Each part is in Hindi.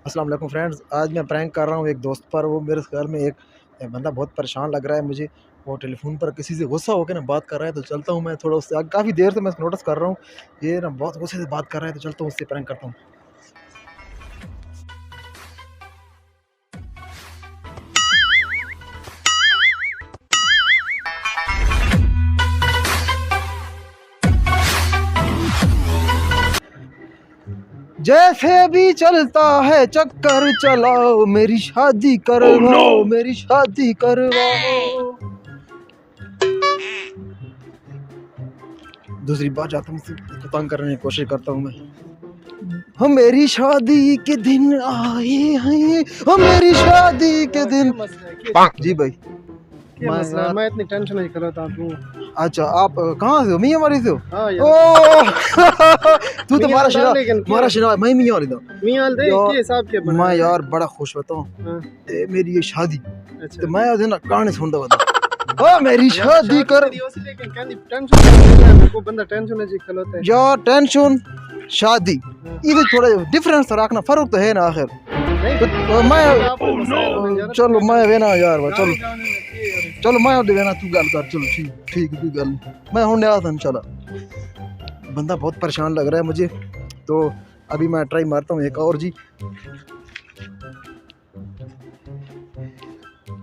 अस्सलाम वालेकुम फ्रेंड्स, आज मैं प्रैंक कर रहा हूँ एक दोस्त पर। वो मेरे घर में एक बंदा बहुत परेशान लग रहा है मुझे। वो टेलीफोन पर किसी से गुस्सा होकर ना बात कर रहा है, तो चलता हूँ मैं थोड़ा उससे। काफ़ी देर से मैं इसको नोटिस कर रहा हूँ, ये ना बहुत गुस्से से बात कर रहा है, तो चलता हूँ उससे प्रैंक करता हूँ। जैसे भी चलता है चक्कर चलाओ, मेरी शादी करवाओ, मेरी शादी करवाओ। दूसरी बार जाता हूँ उसको तंग करने की कोशिश करता हूँ मैं। हम मेरी शादी के दिन आए हैं, हम मेरी शादी के दिन। जी भाई, मैं इतनी टेंशन नहीं कर रहा था तू। अच्छा, आप कहाँ से हो? मियाँ वाली से हो? हाँ यार। तू तो मारा शिना मैं मियाँ वाली था। मियाँ दे के हिसाब के बना। मैं यार बड़ा खुश होता हूँ मेरी ये शादी। अच्छा। तो मैं उसे ना कहानी सुनता बता। ओ मेरी शादी कर। टेंशन को बंदा टेंशन है जी खलोता है यार, टेंशन शादी ये थोड़ा डिफरेंस रखना, फर्क तो है ना आखिर। तो मैं चलो मैं वे ना यार, चलो चलो मैं देना, तू गल कर। चलो ठीक ठीक तू गल, मैं होने आता हूँ। चलो, बंदा बहुत परेशान लग रहा है मुझे, तो अभी मैं ट्राई मारता हूँ एक और। जी,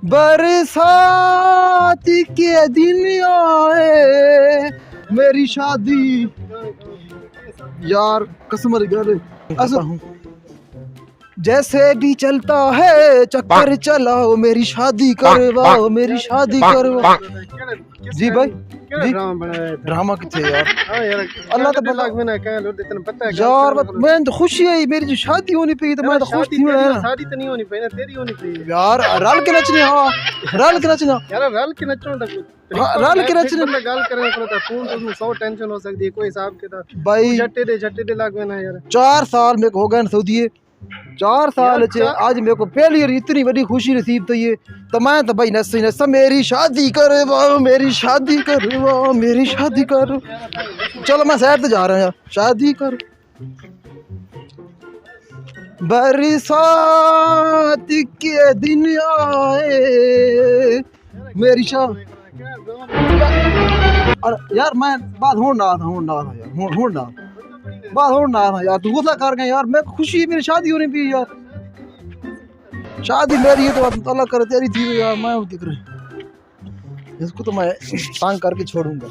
बरसात के दिन आए, मेरी शादी। यार कसम गल हूँ, जैसे भी चलता है चक्कर चलाओ, मेरी शादी करवाओ, मेरी शादी करवाओ। जी भाई, ड्रामा किथे यार? अल्लाह तो पता है यार, मैं तो खुशी है मेरी जो शादी होनी पई, तो मैं तो खुश थी ना। शादी तो नहीं होनी पई ना, तेरी होनी पई यार। रल के नचने, हाँ रल के नचना यार, रल के नचना रल के नचने। गल करने पड़ता फोन तो उसमें 100 टेंशन हो सकती है, कोई हिसाब के था भाई। झट्टे दे लाग में ना यार। 4 साल में हो गए सऊदी, 4 साल आज मेरे को पहली बार इतनी बड़ी खुशी नसीब तो ये। तो मैं तो भाई नस नस मेरी शादी करवाओ, मेरी शादी करवाओ, मेरी शादी करो। चलो मैं शहर तो जा रहा हूँ यार, शादी कर। बरसात के दिन आए, मेरी शादी। यार मैं बात हो रहा था यार, बात हो रहा था यार, तू गुस्सा कर गया यार। मैं खुशी, मेरी शादी होनी भी यार, शादी मेरी है तो अल्लाह करे तेरी थी यार। मैं दिख रहा, इसको तो मैं तंग करके छोड़ूंगा।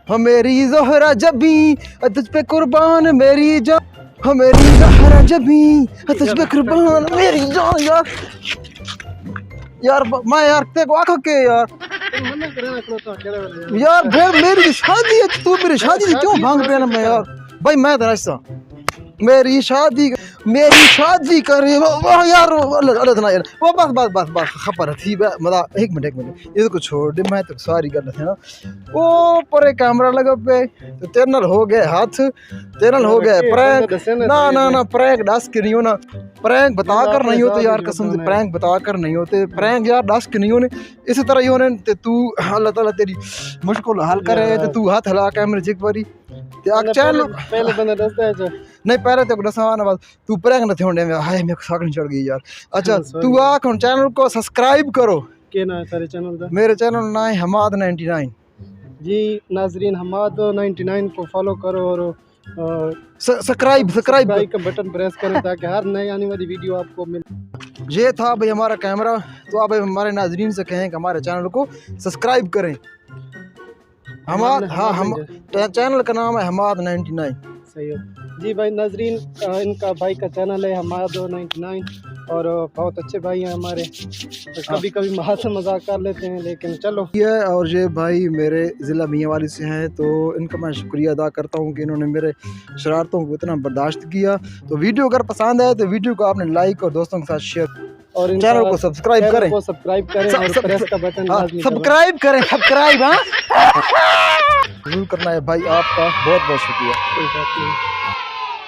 हम मेरी ज़हरा जबी तुझ पे कुर्बान, मेरी जान। हम मेरी ज़हरा जबी तुझ पे कुर्बान, मेरी जान। यार मैं यार ते को आखा के यार फिर मेरी शादी है, तू मेरी शादी क्यों भांग पे ना? मैं यार भाई, मैं तो ऐसा मेरी शादी करे वो यार। अल्लाह यार, वो बस खबर थी मतलब। एक मिनट इसको छोड़ दे, मैं तो सारी गल थे ना। वो पर कैमरा लगा पे, तो तेरे नाल हो गए हाथ, तेरे नाल हो गए प्रैंक। ना प्रैंक दस के नहीं होना, प्रैंक बता कर नहीं होते यार, कसम से प्रैंक बता कर नहीं होते। प्रैंक यार दस के नहीं होने, इसी तरह ही होने। ते तू अल्लाह ताला तेरी मुश्किल हल करे, तो तू हाथ हिला कैमरे से एक बारी चैनल पहले बंदा दसता है जो नहीं, पहले तो दसा ना बात तू प्रैंक न थे होने में। हाय मेरे को सागन चढ़ गई यार। अच्छा तू आख हुन चैनल को सब्सक्राइब करो। के ना सारे चैनल दा? मेरे चैनल ना है हमाद 99 जी। नाजरीन, हमाद 99 को फॉलो करो और सब्सक्राइब का बटन प्रेस करें ताकि हर नई आने वाली वीडियो आपको मिले। ये था भाई हमारा कैमरा। तो आप हमारे नाजरीन से कहें कि हमारे चैनल को सब्सक्राइब करें। हमाद, हाँ हम चैनल का नाम है हमाद 99। सही है जी भाई। नाजरीन, इनका भाई का चैनल है हमाद 99 और बहुत अच्छे भाई हैं हमारे। कभी कभी मजाक कर लेते हैं, लेकिन चलो ये। और ये भाई मेरे ज़िला मियांवाली से हैं, तो इनका मैं शुक्रिया अदा करता हूँ कि इन्होंने मेरे शरारतों को इतना बर्दाश्त किया। तो वीडियो अगर पसंद आए तो वीडियो को आपने लाइक और दोस्तों के साथ शेयर और चैनल को सब्सक्राइब करें और प्रेस का बटन सब्सक्राइब करें। हाँ जरूर करना है भाई, आपका बहुत बहुत शुक्रिया।